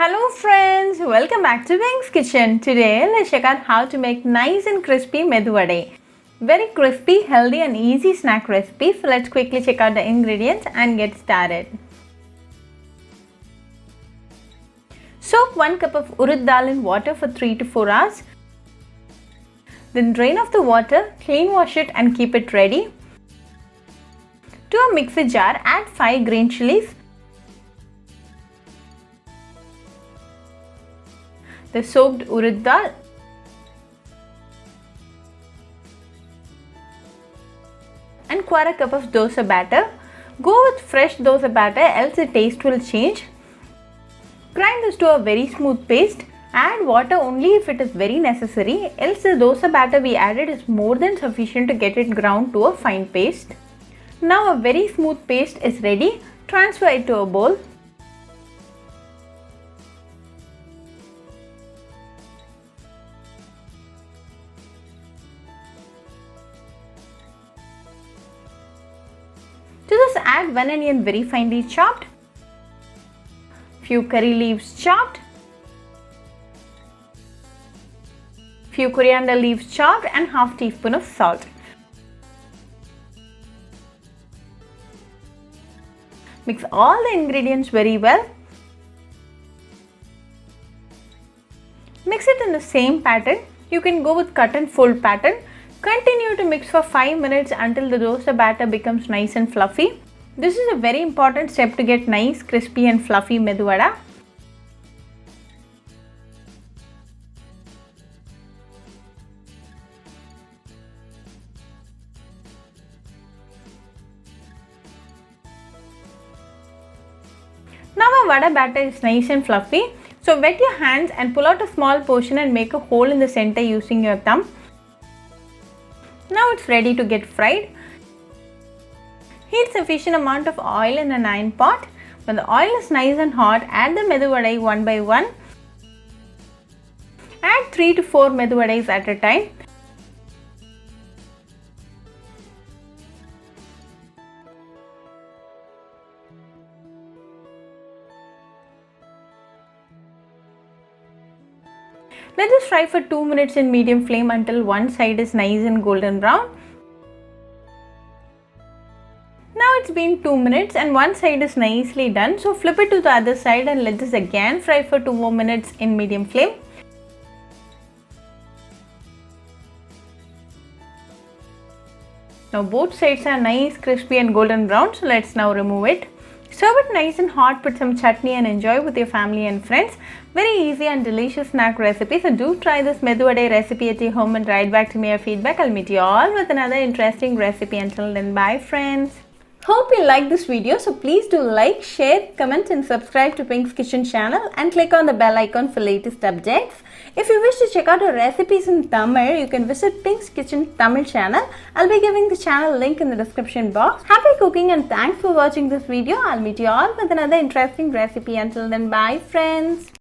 Hello friends, welcome back to Pink's Kitchen. Today let's check out how to make nice and crispy Medu Vada. Very crispy, healthy and easy snack recipe. So let's quickly check out the ingredients and get started. Soak 1 cup of urad dal in water for 3 to 4 hours. Then drain off the water, clean wash it and keep it ready. To a mixer jar, add 5 green chilies, the soaked urad dal, and quarter cup of dosa batter. Go with fresh dosa batter, else the taste will change. Grind this to a very smooth paste. Add water only if it is very necessary, else the dosa batter we added is more than sufficient to get it ground to a fine paste. Now a very smooth paste is ready. Transfer it to a bowl. To this add 1 onion very finely chopped, few curry leaves chopped, few coriander leaves chopped and half teaspoon of salt. Mix all the ingredients very well. Mix it in the same pattern. You can go with cut and fold pattern. Continue to mix for 5 minutes until the dosa batter becomes nice and fluffy. This is a very important step to get nice, crispy and fluffy Medu Vada. Now our vada batter is nice and fluffy. So wet your hands and pull out a small portion and make a hole in the center using your thumb. Now it's ready to get fried. Heat sufficient amount of oil in an iron pot. When the oil is nice and hot, add the Medu Vada one by one. Add 3 to 4 Medu Vadas at a time. Let this fry for 2 minutes in medium flame until one side is nice and golden brown. Now it's been 2 minutes and one side is nicely done. So flip it to the other side and let this again fry for 2 more minutes in medium flame. Now both sides are nice, crispy and golden brown. So let's now remove it. Serve it nice and hot with some chutney and enjoy with your family and friends. Very easy and delicious snack recipe. So do try this Medu Vada recipe at your home and write back to me your feedback. I'll meet you all with another interesting recipe. Until then, bye friends. Hope you liked this video. So please do like, share, comment and subscribe to Pink's Kitchen channel and click on the bell icon for latest updates. If you wish to check out our recipes in Tamil, you can visit Pink's Kitchen Tamil channel. I'll be giving the channel link in the description box. Happy cooking and thanks for watching this video. I'll meet you all with another interesting recipe. Until then, bye friends.